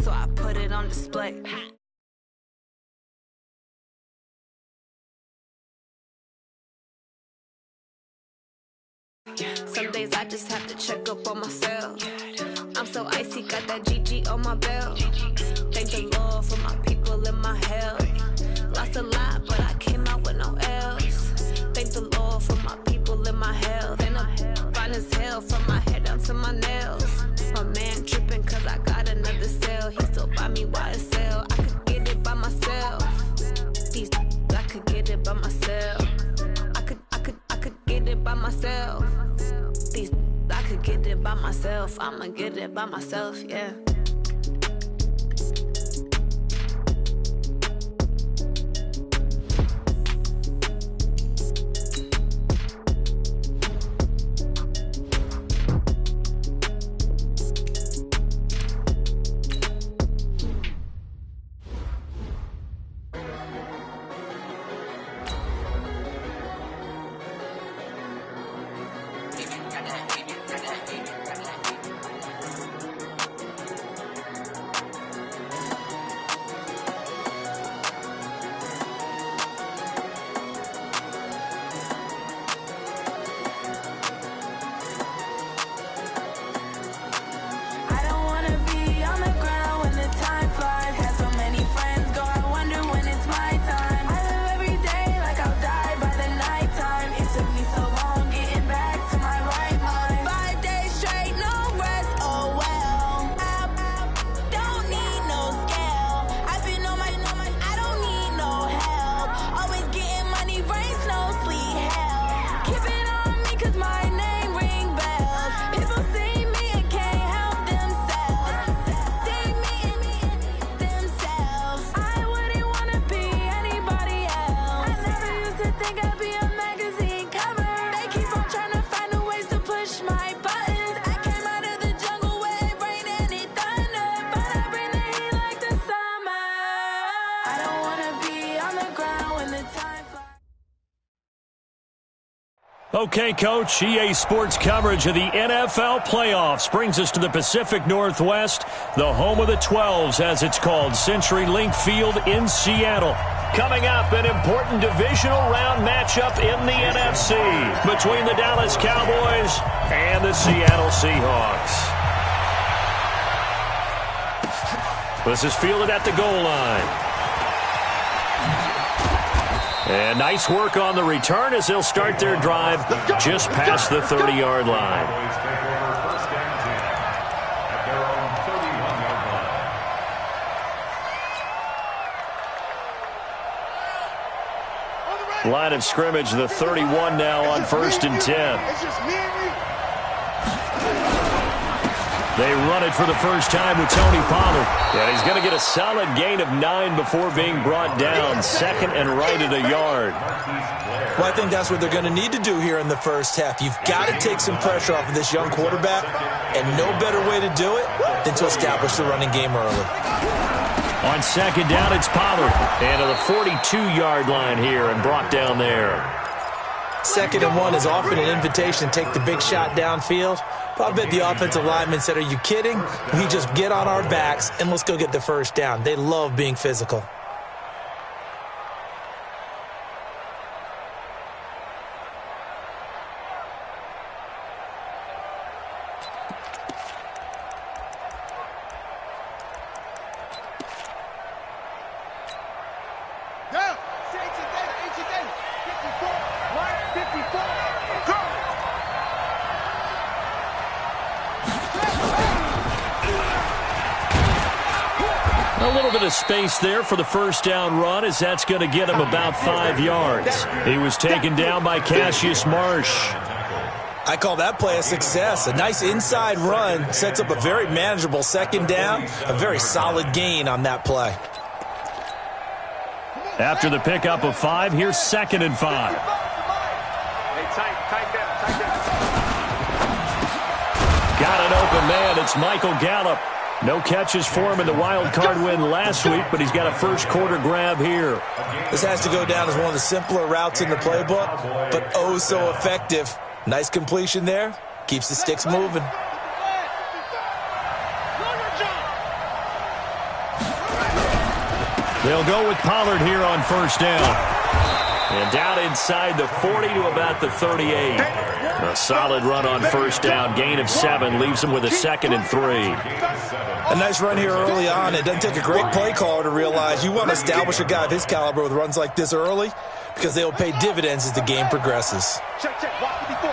so I put it on display. Some days I just have to check up on myself. I'm so icy, got that GG on my belt. Thank the Lord for my people and my health. Lost a lot, but I came out with no else. Thank the Lord for my people and my health. And I'm fine as hell from my head down to my nails. My man tripping cause I got another sale. He still buy me YSL. I could get it by myself. I could get it by myself. I could get it by myself. I could get it by myself. I'ma get it by myself, yeah. Okay, Coach, EA Sports coverage of the NFL playoffs brings us to the Pacific Northwest, the home of the 12s, as it's called, CenturyLink Field in Seattle. Coming up, an important divisional round matchup in the NFC between the Dallas Cowboys and the Seattle Seahawks. This is fielded at the goal line. And nice work on the return as they'll start their drive just past the 30-yard line. Line of scrimmage, the 31 now on 1st and 10. They run it for the first time with Tony Pollard. And he's going to get a solid gain of 9 before being brought down. Second and right at a yard. Well, I think that's what they're going to need to do here in the first half. You've got to take some pressure off of this young quarterback, and no better way to do it than to establish the running game early. On second down, it's Pollard. And to the 42-yard line here and brought down there. 2nd and 1 is often an invitation to take the big shot downfield. But I bet the offensive lineman said, are you kidding? We just get on our backs and let's go get the first down. They love being physical. A little bit of space there for the first down run, as that's going to get him about 5 yards. He was taken down by Cassius Marsh. I call that play a success. A nice inside run sets up a very manageable second down, a very solid gain on that play. After the pickup of 5, here's 2nd and 5. Got an open man. It's Michael Gallup. No catches for him in the wild card win last week, but he's got a first quarter grab here. This has to go down as one of the simpler routes in the playbook, but oh so effective. Nice completion there. Keeps the sticks moving. They'll go with Pollard here on first down. And down inside the 40 to about the 38. A solid run on first down. Gain of 7 leaves them with a 2nd and 3. A nice run here early on. It doesn't take a great play caller to realize you want to establish a guy of his caliber with runs like this early because they will pay dividends as the game progresses. Check. Watch 54.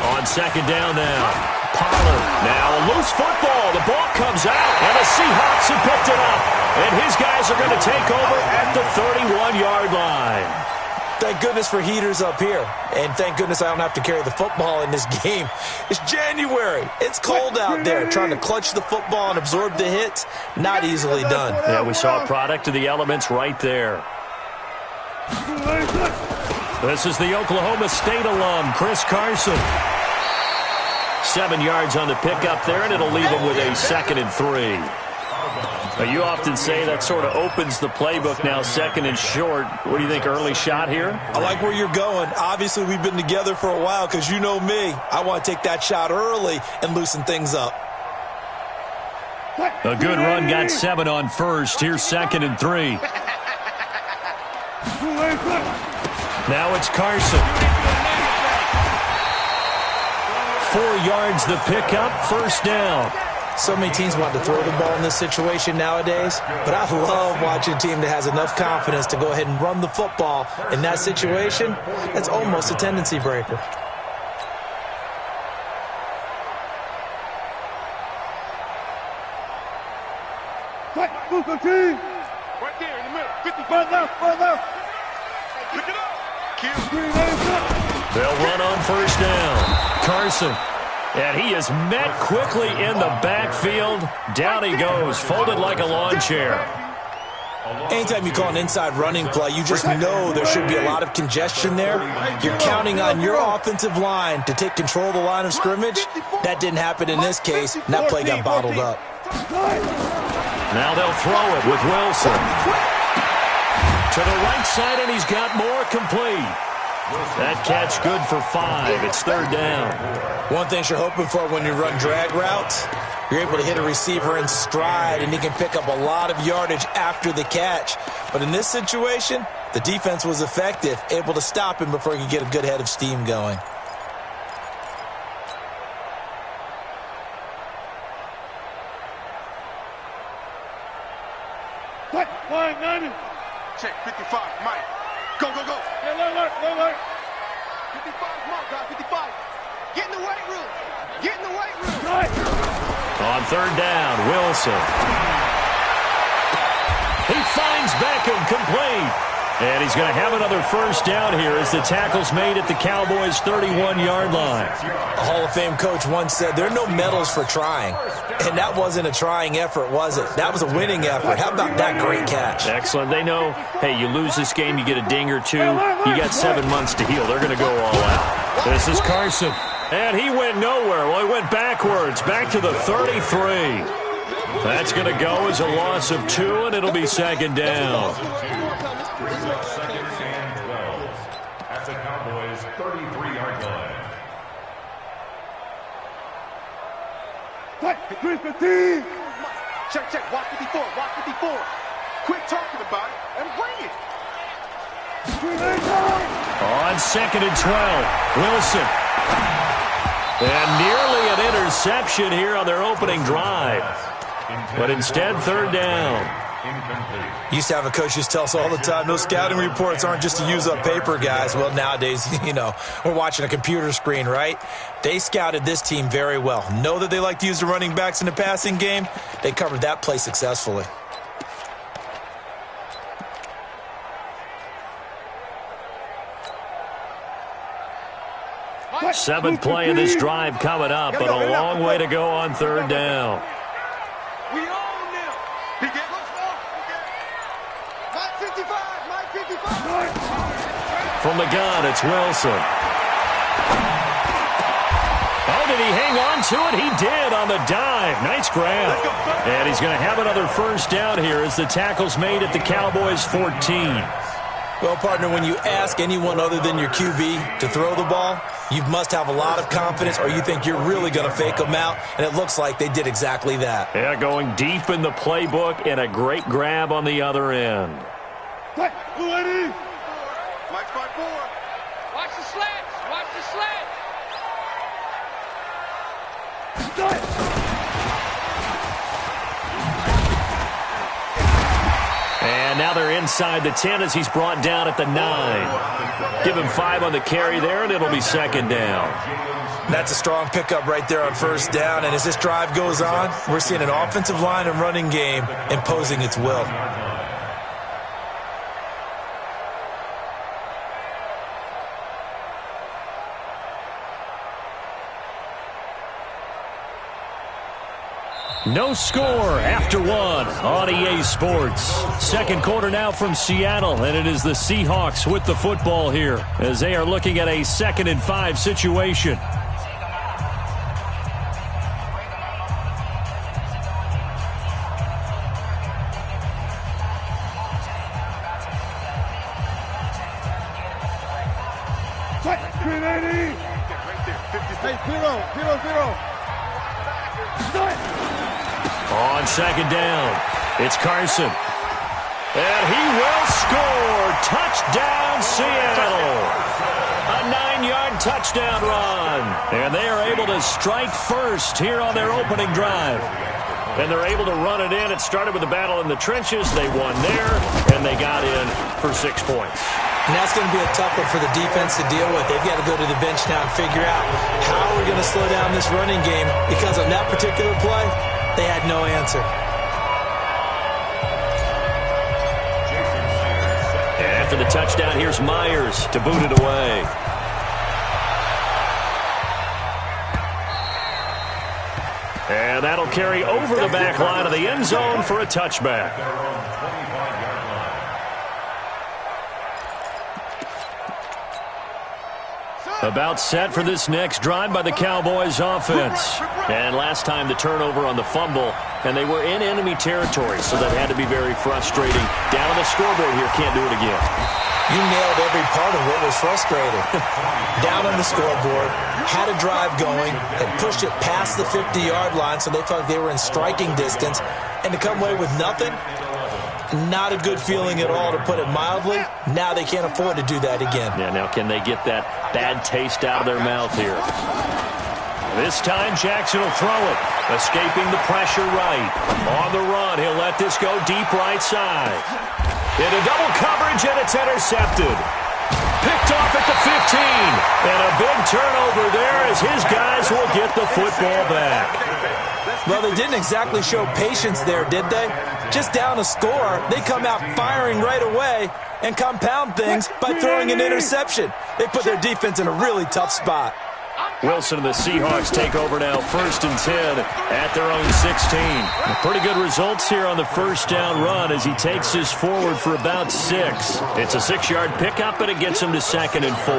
On second down now. Pollard. Now a loose football. The ball comes out, and the Seahawks have picked it up. And his guys are going to take over at the 31-yard line. Thank goodness for heaters up here. And thank goodness I don't have to carry the football in this game. It's January. It's cold out there. Trying to clutch the football and absorb the hits, not easily done. Yeah, we saw a product of the elements right there. This is the Oklahoma State alum, Chris Carson. 7 yards on the pickup there, and it'll leave him with a 2nd and 3. Now, you often say that sort of opens the playbook now, 2nd and short. What do you think, early shot here? I like where you're going. Obviously, we've been together for a while because you know me. I want to take that shot early and loosen things up. A good run, got 7 on first. Here's 2nd and 3. Now it's Carson. 4 yards the pickup, first down. So many teams want to throw the ball in this situation nowadays, but I love watching a team that has enough confidence to go ahead and run the football. In that situation, that's almost a tendency breaker. Right there in the middle. 55 left. Look it up. They'll run on first down. Carson. And he is met quickly in the backfield. Down he goes, folded like a lawn chair. Anytime you call an inside running play, you just know there should be a lot of congestion there. You're counting on your offensive line to take control of the line of scrimmage. That didn't happen in this case, and that play got bottled up. Now they'll throw it with Wilson. To the right side, and he's got more, complete. That catch good for 5. It's 3rd down. One thing you're hoping for when you run drag routes, you're able to hit a receiver in stride, and he can pick up a lot of yardage after the catch. But in this situation, the defense was effective, able to stop him before he could get a good head of steam going. Check 55, Mike. Go. Yeah, look. 55, Mark, guys, 55. Get in the weight room. Right. On 3rd down, Wilson. He finds Beckham, complete. And he's going to have another first down here as the tackle's made at the Cowboys' 31-yard line. A Hall of Fame coach once said, there are no medals for trying. And that wasn't a trying effort, was it? That was a winning effort. How about that great catch? Excellent. They know, hey, you lose this game, you get a ding or 2. You got 7 months to heal. They're going to go all out. This is Carson. And he went nowhere. Well, he went backwards, back to the 33. That's going to go as a loss of 2, and it'll be 2nd down. At the Cowboys' 33-yard line. Check. Watch 54. Quit talking about it and bring it. On 2nd and 12, Wilson. And nearly an interception here on their opening drive. But instead, 3rd down. Used to have a coach just tell us all the time, those scouting reports aren't just to use up paper, guys. Well, nowadays, we're watching a computer screen, right? They scouted this team very well. Know that they like to use the running backs in the passing game. They covered that play successfully. Seventh play of this drive coming up, but a long way to go on 3rd down. We own them. He gets Mike 55. From the gun, it's Wilson. Oh, did he hang on to it? He did on the dive. Nice grab. And he's going to have another first down here as the tackle's made at the Cowboys' 14. Well, partner, when you ask anyone other than your QB to throw the ball, you must have a lot of confidence or you think you're really going to fake them out, and it looks like they did exactly that. Yeah, going deep in the playbook and a great grab on the other end. Mike's 5-4. Watch the slants. Watch the slants. And now they're inside the 10 as he's brought down at the 9. Give him 5 on the carry there, and it'll be second down. That's a strong pickup right there on first down, and as this drive goes on, we're seeing an offensive line and running game imposing its will. No score after 1 on EA Sports. Second quarter now from Seattle, and it is the Seahawks with the football here as they are looking at a 2nd and 5 situation. On second down, it's Carson. And he will score. Touchdown, Seattle. A 9-yard touchdown run. And they are able to strike first here on their opening drive. And they're able to run it in. It started with a battle in the trenches. They won there, and they got in for 6 points. And that's going to be a tough one for the defense to deal with. They've got to go to the bench now and figure out how we're going to slow down this running game, because on that particular play, they had no answer. After the touchdown, here's Myers to boot it away. And that'll carry over the back line of the end zone for a touchback. About set for this next drive by the Cowboys offense. And last time the turnover on the fumble, and they were in enemy territory, so that had to be very frustrating. Down on the scoreboard here, can't do it again. You nailed every part of what was frustrating. Down on the scoreboard, had a drive going, and pushed it past the 50-yard line, so they thought they were in striking distance, and to come away with nothing, not a good feeling at all, to put it mildly. Now they can't afford to do that again. Yeah, now can they get that bad taste out of their mouth here? This time Jackson will throw it, escaping the pressure right. On the run, he'll let this go deep right side. Into double coverage, and it's intercepted. Picked off at the 15. And a big turnover there as his guys will get the football back. Well, they didn't exactly show patience there, did they? Just down a score, they come out firing right away and compound things by throwing an interception. They put their defense in a really tough spot. Wilson and the Seahawks take over now, 1st and 10 at their own 16. Pretty good results here on the first down run as he takes this forward for about 6. It's a 6-yard pickup, and it gets him to 2nd and 4.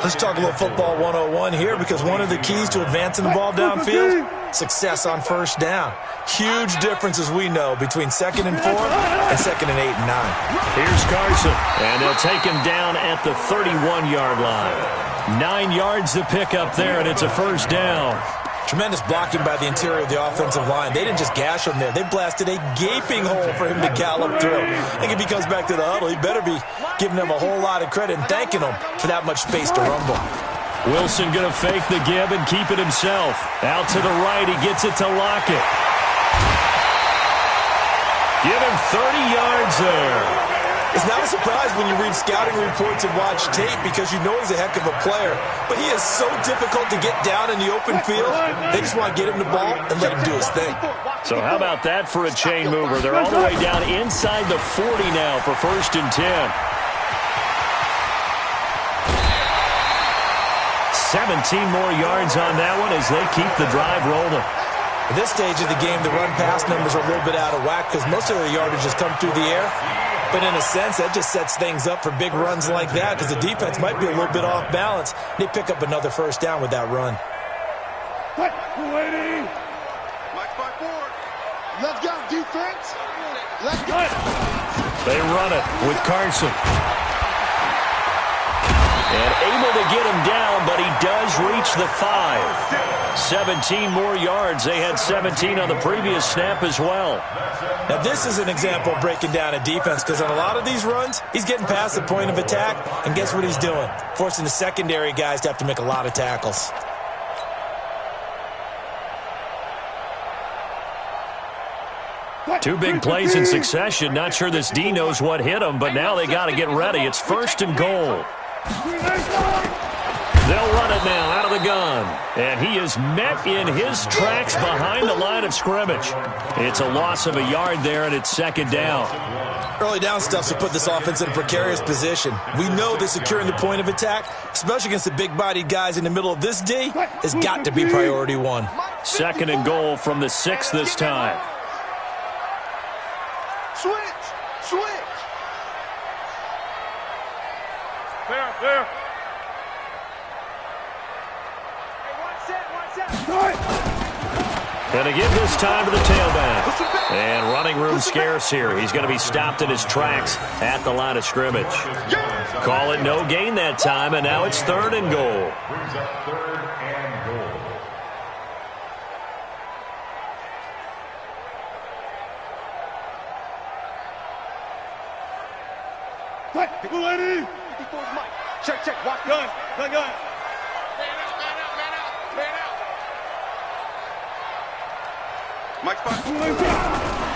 Let's talk a little football 101 here, because one of the keys to advancing the ball downfield, success on first down. Huge difference, as we know, between 2nd and 4 and 2nd and 8 and 9. Here's Carson, and they'll take him down at the 31-yard line. 9 yards to pick up there, and it's a first down. Tremendous blocking by the interior of the offensive line. They didn't just gash him there. They blasted a gaping hole for him to gallop through. I think if he comes back to the huddle, he better be giving them a whole lot of credit and thanking them for that much space to rumble. Wilson going to fake the give and keep it himself. Out to the right, he gets it to Lockett. Give him 30 yards there. It's not a surprise when you read scouting reports and watch tape, because you know he's a heck of a player. But he is so difficult to get down in the open field. They just want to get him the ball and let him do his thing. So how about that for a chain mover? They're all the way down inside the 40 now for 1st and 10. 17 more yards on that one as they keep the drive rolling. At this stage of the game, the run-pass numbers are a little bit out of whack because most of the yardage has come through the air. But in a sense, that just sets things up for big runs like that, because the defense might be a little bit off balance. They pick up another first down with that run. Mike's 5-4. Let's go, defense. Let's go. They run it with Carson. And able to get him down, but he does reach the 5. 17 more yards. They had 17 on the previous snap as well. Now, this is an example of breaking down a defense, because on a lot of these runs, he's getting past the point of attack, and guess what he's doing? Forcing the secondary guys to have to make a lot of tackles. Two big plays in succession. Not sure this D knows what hit him, but now they got to get ready. It's 1st and goal. They'll run it now out of the gun. And he is met in his tracks behind the line of scrimmage. It's a loss of a yard there, and it's 2nd down. Early down stuff to put this offense in a precarious position. We know that securing the point of attack, especially against the big-bodied guys in the middle of this D, has got to be priority 1. 2nd and goal from the 6 this time. Switch! There. Going to give this time to the tailback. And running room scarce here. He's going to be stopped in his tracks at the line of scrimmage. Call it no gain that time, and now it's 3rd and goal. Brings up 3rd and goal. Lady! 54's Mike. Check. Watch gun. Man out. Mike's spot.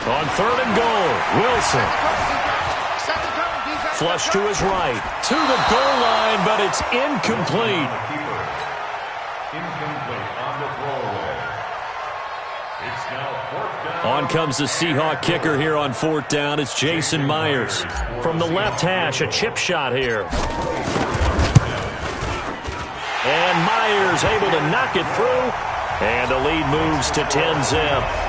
On 3rd and goal, Wilson. Flush to his right. To the goal line, but it's incomplete. Incomplete on the throwaway. It's now 4th down. On comes the Seahawk kicker here on 4th down. It's Jason Myers. From the left hash, a chip shot here. And Myers able to knock it through. And the lead moves to 10-zip.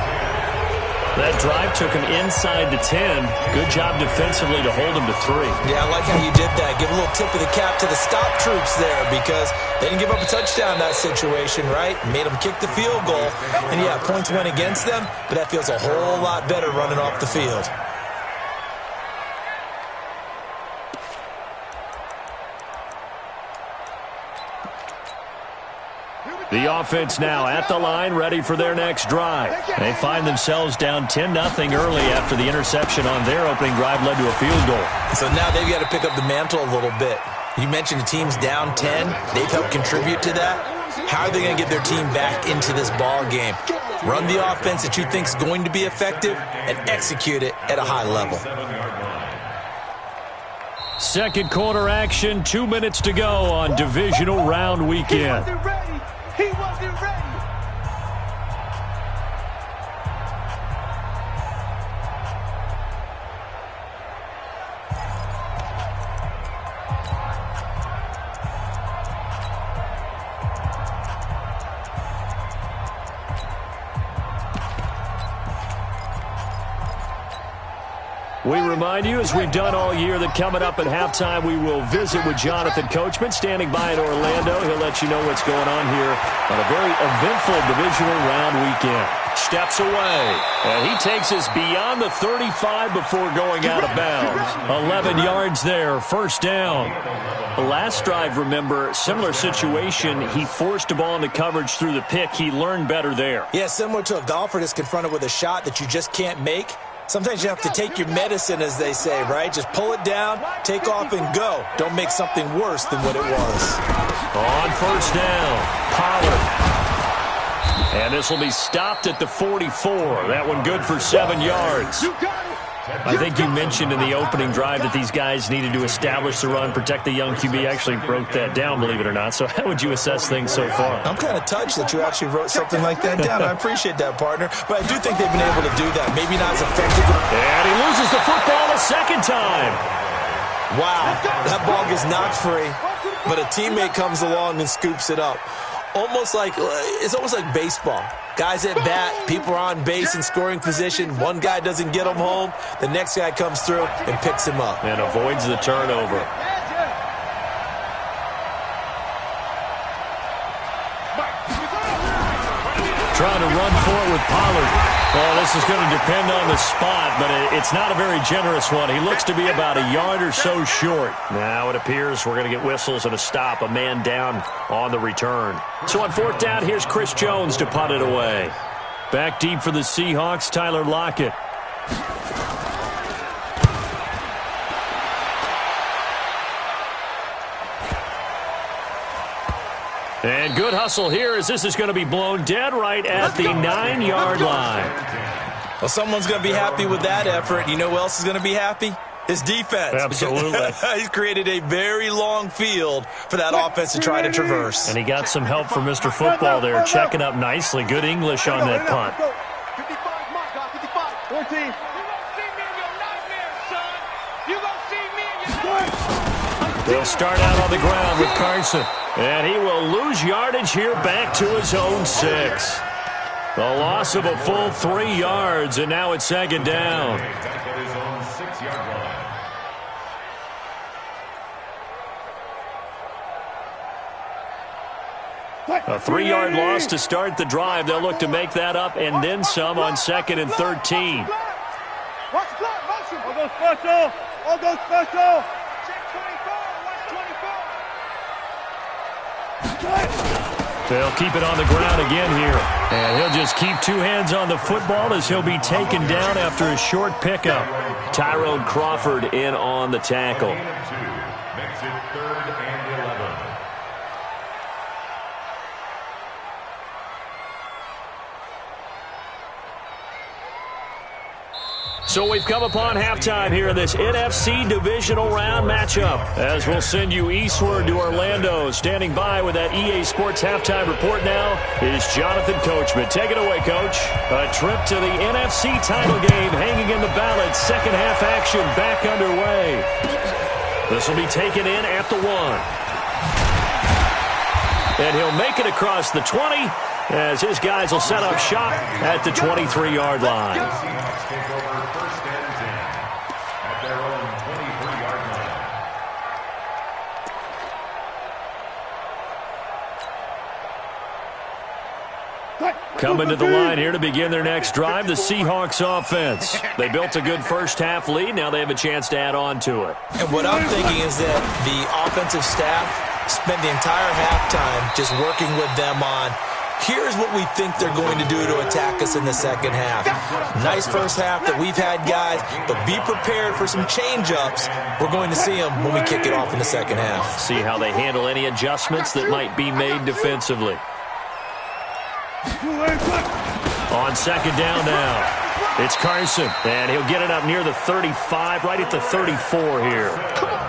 That drive took him inside the 10. Good job defensively to hold him to 3. Yeah, I like how you did that. Give a little tip of the cap to the stop troops there, because they didn't give up a touchdown in that situation, right? Made them kick the field goal. And, yeah, points went against them, but that feels a whole lot better running off the field. The offense now at the line, ready for their next drive. They find themselves down 10-0 early after the interception on their opening drive led to a field goal. So now they've got to pick up the mantle a little bit. You mentioned the team's down 10. They've helped contribute to that. How are they going to get their team back into this ball game? Run the offense that you think is going to be effective and execute it at a high level. 2nd quarter action, 2 minutes to go on divisional round weekend. He wasn't ready. We remind you, as we've done all year, that coming up at halftime, we will visit with Jonathan Coachman, standing by in Orlando. He'll let you know what's going on here on a very eventful divisional round weekend. Steps away, and he takes us beyond the 35 before going out of bounds. 11 yards there, 1st down. Last drive, remember, similar situation. He forced a ball into coverage through the pick. He learned better there. Yeah, similar to a golfer that's confronted with a shot that you just can't make. Sometimes you have to take your medicine, as they say, right? Just pull it down, take off, and go. Don't make something worse than what it was. On 1st down, Pollard. And this will be stopped at the 44. That one good for 7 yards. I think you mentioned in the opening drive that these guys needed to establish the run, protect the young QB. Actually wrote that down, believe it or not. So how would you assess things so far? I'm kind of touched that you actually wrote something like that down. I appreciate that, partner. But I do think they've been able to do that. Maybe not as effective. And he loses the football a 2nd time. Wow, that ball gets knocked free, but a teammate comes along and scoops it up. It's almost like baseball. Guys at bat, people are on base in scoring position. One guy doesn't get him home. The next guy comes through and picks him up. And avoids the turnover. trying to run for it with Pollard. Well, this is going to depend on the spot, but it's not a very generous one. He looks to be about a yard or so short. Now it appears we're going to get whistles and a stop, a man down on the return. So on fourth down, here's Chris Jones to punt it away. Back deep for the Seahawks, Tyler Lockett. And good hustle here as this is going to be blown dead right at the 9-yard line. Well, someone's going to be happy with that effort. You know who else is going to be happy? His defense. Absolutely. He's created a very long field for that offense to try to traverse. And he got some help from Mr. Football there, checking up nicely. Good English on that punt. 55, mark, God, 55, 14. You won't see me in your nightmares, son. You won't see me in your nightmares. They'll start out on the ground with Carson. And he will lose yardage here back to his own 6. The loss of a full 3 yards, and now it's second down. Back at his own 6-yard line. A 3-yard loss to start the drive. They'll look to make that up and then some on 2nd and 13. Watch the clock, motion. All go special. All go special. Check 24. Watch 24. They'll keep it on the ground again here. And he'll just keep 2 hands on the football as he'll be taken down after a short pickup. Tyrone Crawford in on the tackle. Makes it 3rd and 11. So we've come upon halftime here in this NFC divisional round matchup. As we'll send you eastward to Orlando. Standing by with that EA Sports halftime report now is Jonathan Coachman. Take it away, Coach. A trip to the NFC title game hanging in the balance. Second half action back underway. This will be taken in at the 1. And he'll make it across the 20 as his guys will set up shop at the 23-yard line. The Seahawks take over 1st and 10 at their own 23-yard line. Coming to the line here to begin their next drive, the Seahawks offense. They built a good first-half lead. Now they have a chance to add on to it. And what I'm thinking is that the offensive staff spent the entire halftime just working with them on, here's what we think they're going to do to attack us in the second half. Nice first half that we've had, guys, but be prepared for some change-ups. We're going to see them when we kick it off in the second half. See how they handle any adjustments that might be made defensively. On second down now, it's Carson, and he'll get it up near the 35, right at the 34 here.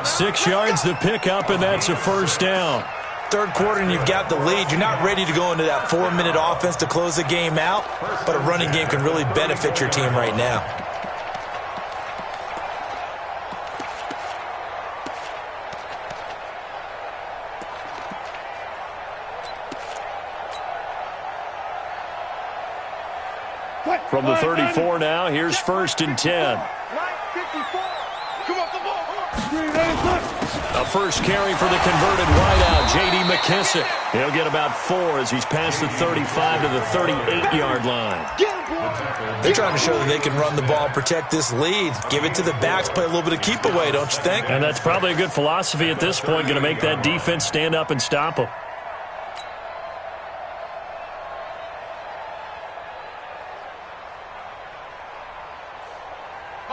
6 yards to pick up, and that's a first down. Third quarter and you've got the lead. You're not ready to go into that 4-minute offense to close the game out, but a running game can really benefit your team right now. From the 34 now, here's 1st and 10. A first carry for the converted wideout, J.D. McKissick. He'll get about 4 as he's past the 35 to the 38-yard line. They're trying to show that they can run the ball, protect this lead. Give it to the backs, play a little bit of keep away, don't you think? And that's probably a good philosophy at this point, going to make that defense stand up and stop them.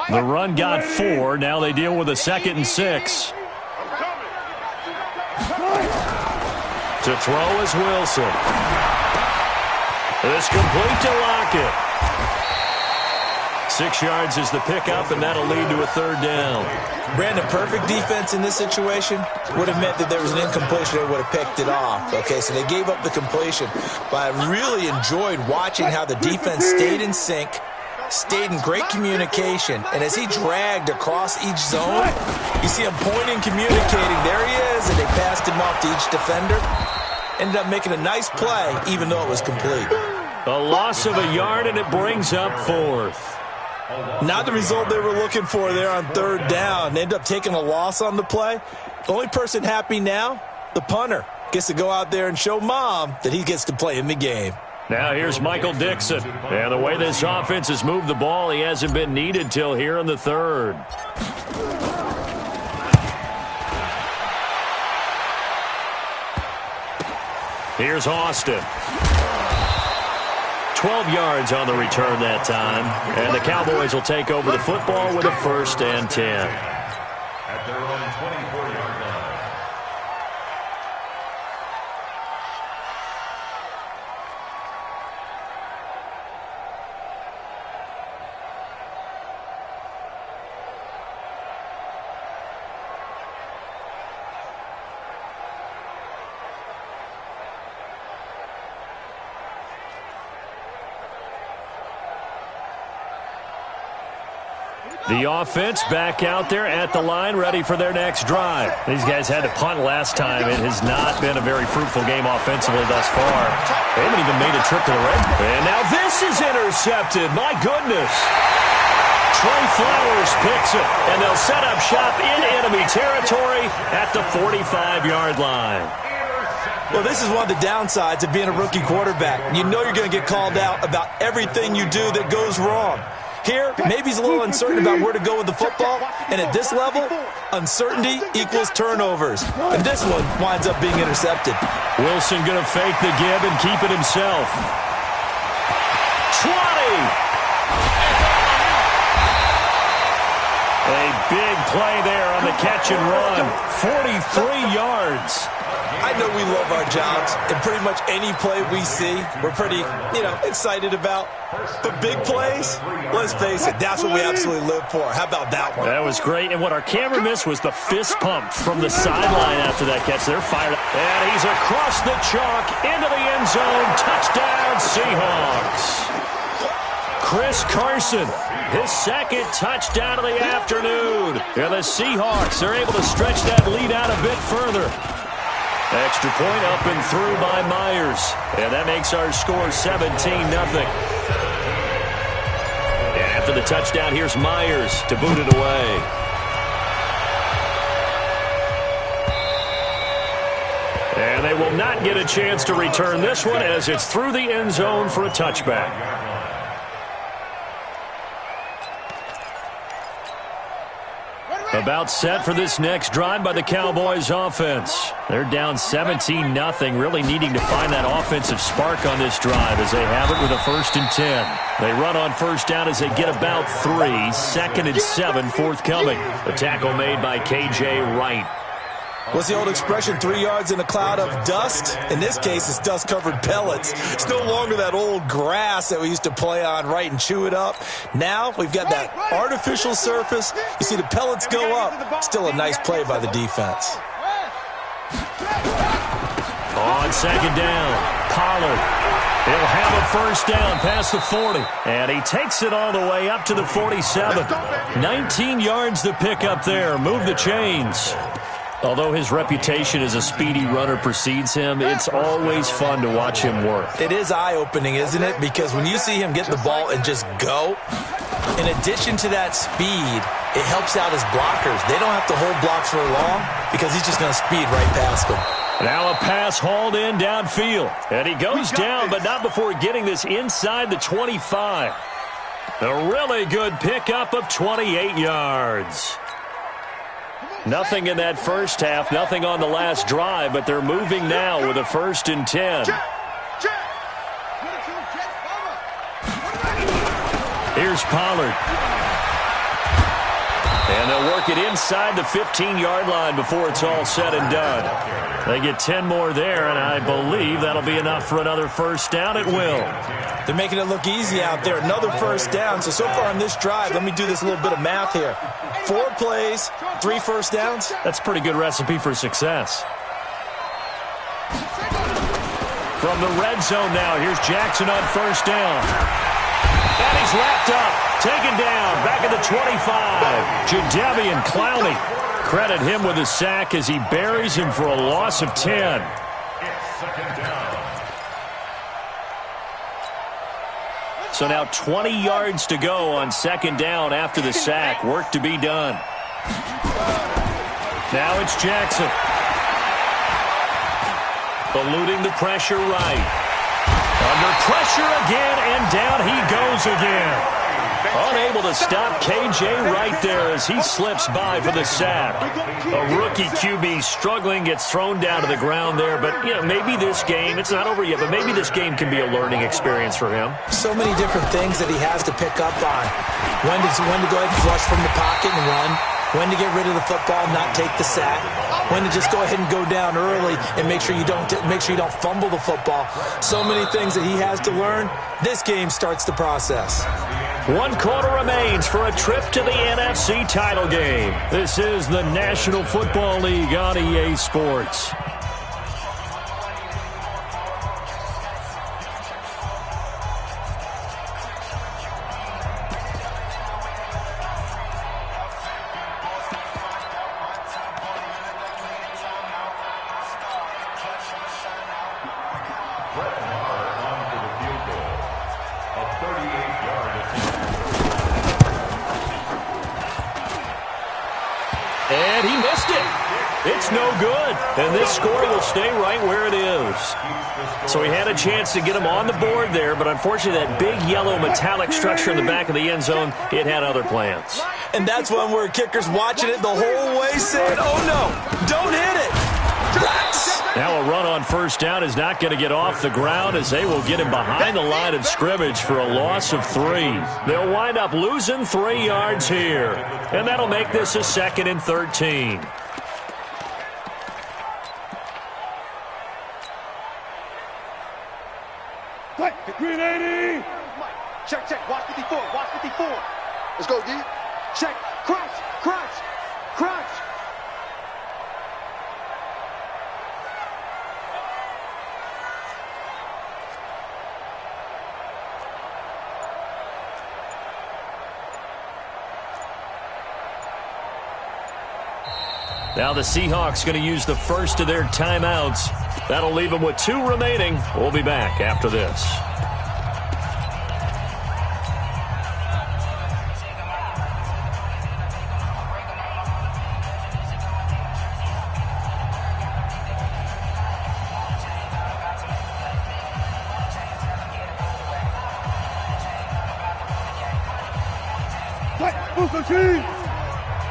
The run got 4. Now they deal with a 2nd and 6. To throw is Wilson. It's complete to Lockett. 6 yards is the pickup, and that'll lead to a 3rd down. Brandon, perfect defense in this situation would have meant that there was an incompletion. They would have picked it off. Okay, so they gave up the completion. But I really enjoyed watching how the defense stayed in sync, stayed in great communication, and as he dragged across each zone, you see him pointing, communicating. There he is, and they passed him off to each defender. Ended up making a nice play, even though it was complete. A loss of a yard, and it brings up 4th. Not the result they were looking for there on 3rd down. They ended up taking a loss on the play. The only person happy now, the punter, gets to go out there and show Mom that he gets to play in the game. Now here's Michael Dixon. And the way this offense has moved the ball, he hasn't been needed till here in the third. Here's Austin. 12 yards on the return that time. And the Cowboys will take over the football with a 1st and 10. At their own 24-yard line. The offense back out there at the line, ready for their next drive. These guys had to punt last time. It has not been a very fruitful game offensively thus far. They haven't even made a trip to the red. And now this is intercepted. My goodness. Trey Flowers picks it, and they'll set up shop in enemy territory at the 45-yard line. Well, this is one of the downsides of being a rookie quarterback. You know you're going to get called out about everything you do that goes wrong. Here, maybe he's a little uncertain about where to go with the football, and at this level, uncertainty equals turnovers. And this one winds up being intercepted. Wilson going to fake the give and keep it himself. 20! A big play there on the catch and run. 43 yards. I know we love our jobs, and pretty much any play we see, we're pretty, excited about. But big plays, let's face it, that's what we absolutely live for. How about that one? That was great, and what our camera missed was the fist pump from the sideline after that catch. They're fired up. And he's across the chalk into the end zone. Touchdown, Seahawks. Chris Carson, his 2nd touchdown of the afternoon. And the Seahawks are able to stretch that lead out a bit further. Extra point up and through by Myers. And that makes our score 17-0. And after the touchdown, here's Myers to boot it away. And they will not get a chance to return this one as it's through the end zone for a touchback. About set for this next drive by the Cowboys offense. They're down 17-0, really needing to find that offensive spark on this drive as they have it with a 1st and 10. They run on 1st down as they get about 3. 2nd and 7 forthcoming. The tackle made by K.J. Wright. What's the old expression, 3 yards in a cloud of dust? In this case, it's dust-covered pellets. It's no longer that old grass that we used to play on, right, and chew it up. Now we've got that artificial surface. You see the pellets go up. Still a nice play by the defense. On 2nd down, Pollard. He'll have a 1st down past the 40. And he takes it all the way up to the 47. 19 yards to pick up there. Move the chains. Although his reputation as a speedy runner precedes him, it's always fun to watch him work. It is eye-opening, isn't it? Because when you see him get the ball and just go, in addition to that speed, it helps out his blockers. They don't have to hold blocks for long because he's just going to speed right past them. Now a pass hauled in downfield. And he goes down, but not before getting this inside the 25. A really good pickup of 28 yards. Nothing in that first half, nothing on the last drive, but they're moving now with a 1st and 10. Here's Pollard. And they'll work it inside the 15-yard line before it's all said and done. They get 10 more there, and I believe that'll be enough for another 1st down. It will. They're making it look easy out there. Another 1st down. So far on this drive, let me do this little bit of math here. 4 plays, 3 1st downs. That's a pretty good recipe for success. From the red zone now, here's Jackson on 1st down. And he's wrapped up, taken down, back at the 25. Jadeveon Clowney. Credit him with a sack as he buries him for a loss of 10. It's 2nd down. So now 20 yards to go on 2nd down after the sack. Work to be done. Now it's Jackson. Eluding the pressure right. Under pressure again, and down he goes again. Unable to stop KJ right there as he slips by for the sack. A rookie QB struggling, gets thrown down to the ground there. But, you know, maybe this game, it's not over yet, but maybe this game can be a learning experience for him. So many different things that he has to pick up on. When to go ahead and flush from the pocket and run. When to get rid of the football, not take the sack. When to just go ahead and go down early and make sure you don't fumble the football. So many things that he has to learn. This game starts the process. 1 quarter remains for a trip to the NFC title game. This is the National Football League on EA Sports. And he missed it. It's no good. And this score will stay right where it is. So he had a chance to get him on the board there, but unfortunately that big yellow metallic structure in the back of the end zone, it had other plans. And that's one where kickers watching it the whole way saying, oh no, don't hit it. Now a run on first down is not going to get off the ground as they will get him behind the line of scrimmage for a loss of 3. They'll wind up losing 3 yards here. And that'll make this a 2nd and 13. Green 80. Check. Watch 54. Watch 54. Let's go, D. Check. Crunch. Now the Seahawks going to use the first of their timeouts. That'll leave them with 2 remaining. We'll be back after this.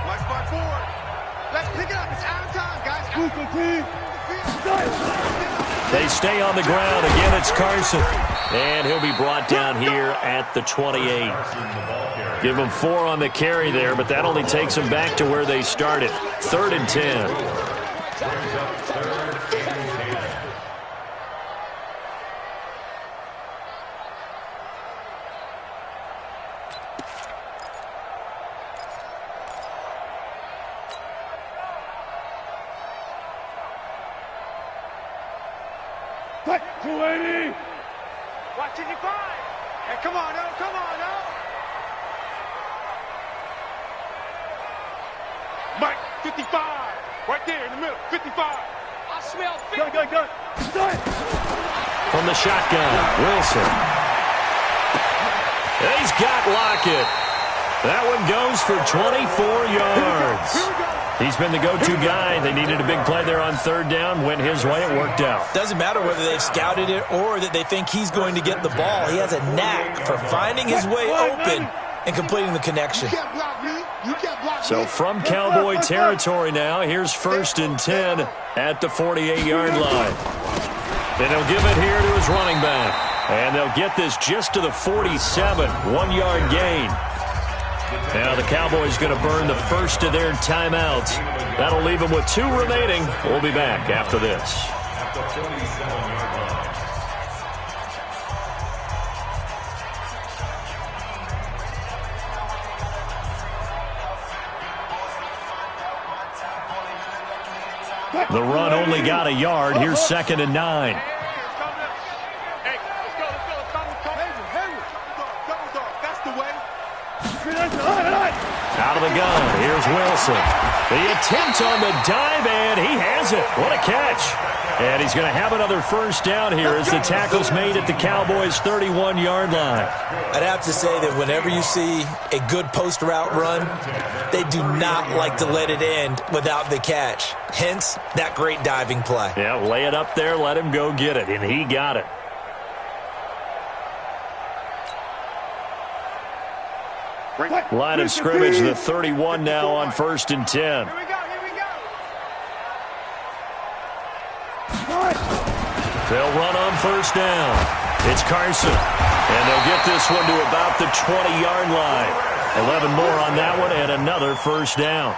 Mike 5-4. Let's pick it up. It's out of time, guys. They stay on the ground. Again, it's Carson. And he'll be brought down here at the 28. Give him 4 on the carry there, but that only takes them back to where they started. 3rd and 10. Watch 55. Hey, come on, no. Mike, 55. Right there in the middle, 55. I smell 50. Gun. From the shotgun, Wilson. He's got Lockett. That one goes for 24 yards. He's been the go-to guy. They needed a big play there on 3rd down. Went his way. It worked out. Doesn't matter whether they've scouted it or that they think he's going to get the ball. He has a knack for finding his way open and completing the connection. You can't block me. So from Cowboy territory now, here's 1st and 10 at the 48-yard line. And he'll give it here to his running back. And they'll get this just to the 47, 1-yard gain. Now the Cowboys going to burn the first of their timeouts. That'll leave them with 2 remaining. We'll be back after this. The run only got a yard. Here's 2nd and 9. Out of the gun, here's Wilson. The attempt on the dive, and he has it. What a catch. And he's going to have another first down here as the tackle's made at the Cowboys' 31-yard line. I'd have to say that whenever you see a good post route run, they do not like to let it end without the catch. Hence, that great diving play. Yeah, lay it up there, let him go get it, and he got it. Line of scrimmage, the 31 now on 1st and 10. Here we go. They'll run on 1st down. It's Carson. And they'll get this one to about the 20-yard line. 11 more on that one and another 1st down.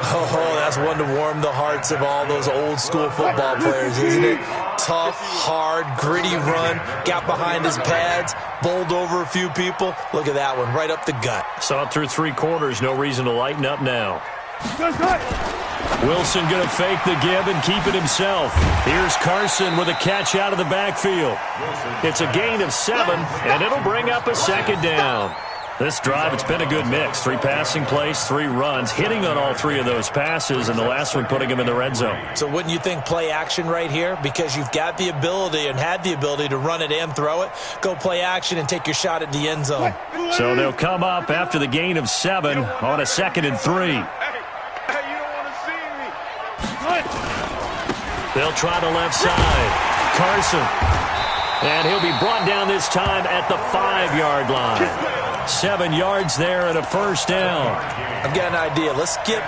Oh, that's one to warm the hearts of all those old-school football players, isn't it? Tough, hard, gritty run, got behind his pads, bowled over a few people. Look at that one, right up the gut. Saw it through 3 quarters, no reason to lighten up now. Wilson going to fake the give and keep it himself. Here's Carson with a catch out of the backfield. It's a gain of 7, and it'll bring up a 2nd down. This drive, it's been a good mix. 3 passing plays, 3 runs, hitting on all 3 of those passes, and the last one putting him in the red zone. So wouldn't you think play action right here? Because you've got the ability and had the ability to run it and throw it. Go play action and take your shot at the end zone. So they'll come up after the gain of 7 on a 2nd and 3. Hey, you don't want to see me. They'll try the left side. Carson. And he'll be brought down this time at the 5-yard line. 7 yards there and a 1st down. I've got an idea. Let's skip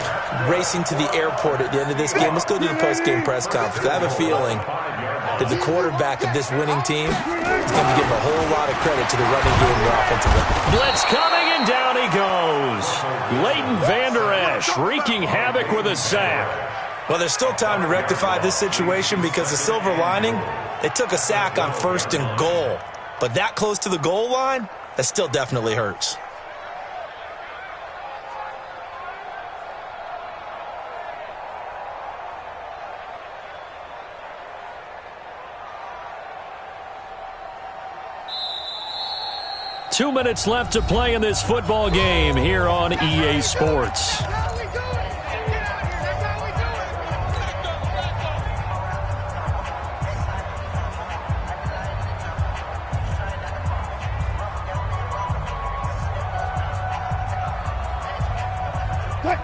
racing to the airport at the end of this game. Let's go do the post-game press conference. I have a feeling that the quarterback of this winning team is going to give a whole lot of credit to the running game and offensive line. Blitz coming, and down he goes. Leighton Vander Esch wreaking havoc with a sack. Well, there's still time to rectify this situation because the silver lining, they took a sack on 1st and goal. But that close to the goal line, that still definitely hurts. Two minutes left to play in this football game here on EA Sports.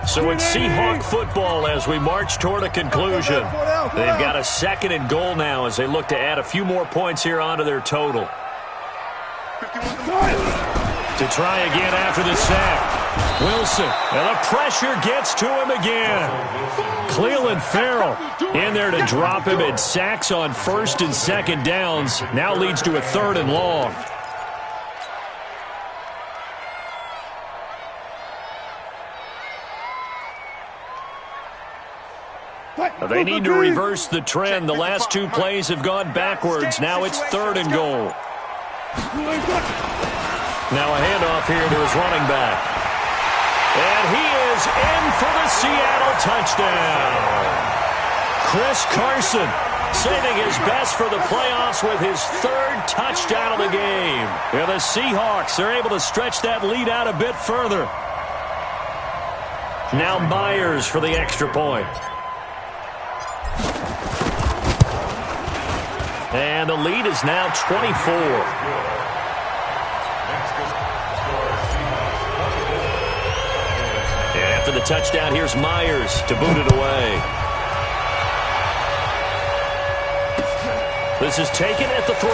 So it's Seahawk football as we march toward a conclusion. They've got a 2nd and goal now as they look to add a few more points here onto their total. To try again after the sack. Wilson, and the pressure gets to him again. Cleveland Farrell in there to drop him, and sacks on 1st and 2nd downs. Now leads to a 3rd and long. They need to reverse the trend. The last 2 plays have gone backwards. Now it's 3rd and goal. Now a handoff here to his running back. And he is in for the Seattle touchdown. Chris Carson saving his best for the playoffs with his 3rd touchdown of the game. And the Seahawks are able to stretch that lead out a bit further. Now Myers for the extra point. And the lead is now 24. And after the touchdown, here's Myers to boot it away. This is taken at the 3.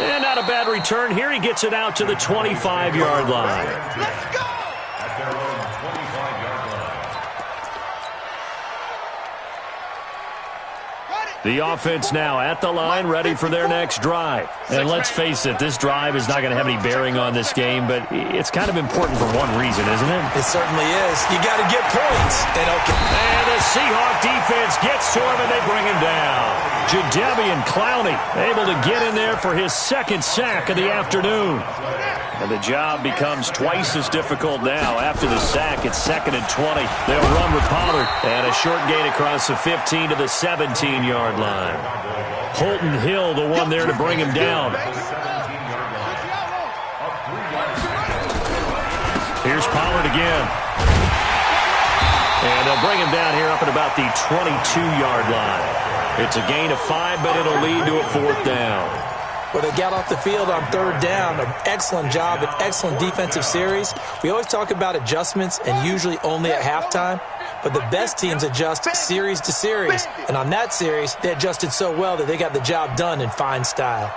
And not a bad return here. He gets it out to the 25-yard line. Let's go! At their own 25-yard line. The offense now at the line, ready for their next drive. And let's face it, this drive is not going to have any bearing on this game, but it's kind of important for one reason, isn't it? It certainly is. You got to get points. And the Seahawk defense gets to him, and they bring him down. Jadeveon Clowney able to get in there for his 2nd sack of the afternoon. And the job becomes twice as difficult now. After the sack, it's 2nd and 20. They'll run with Pollard. And a short gain across the 15 to the 17-yard line. Holton Hill, the one there to bring him down. Here's Pollard again. And they'll bring him down here up at about the 22-yard line. It's a gain of 5, but it'll lead to a 4th down. Well, they got off the field on 3rd down. An excellent job, an excellent defensive series. We always talk about adjustments and usually only at halftime. But the best teams adjust series to series. And on that series, they adjusted so well that they got the job done in fine style.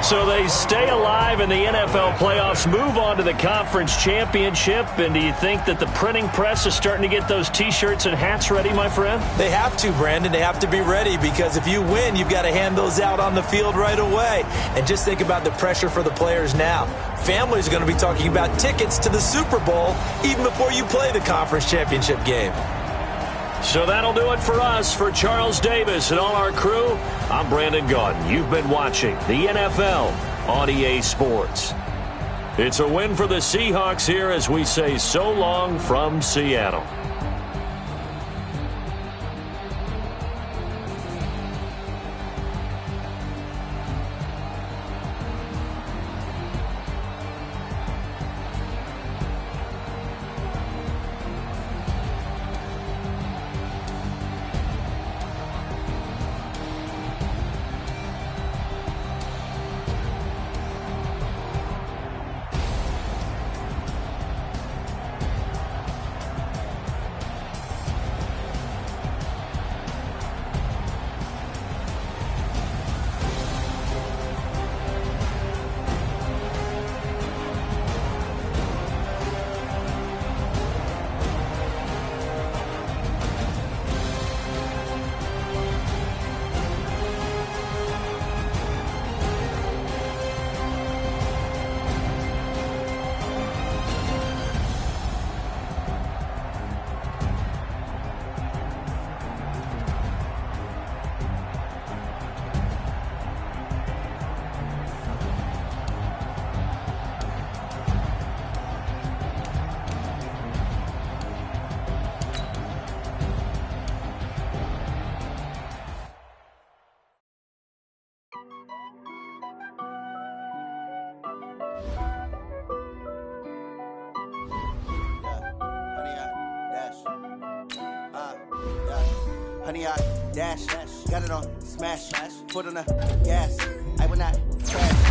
So they stay alive in the NFL playoffs, move on to the conference championship, and do you think that the printing press is starting to get those T-shirts and hats ready, my friend? They have to, Brandon. They have to be ready because if you win, you've got to hand those out on the field right away. And just think about the pressure for the players now. Families are going to be talking about tickets to the Super Bowl even before you play the conference championship game. So that'll do it for us. For Charles Davis and all our crew, I'm Brandon Gaudin. You've been watching the NFL on EA Sports. It's a win for the Seahawks here as we say so long from Seattle. Honey, I dash, got it on smash, foot on the gas. I will not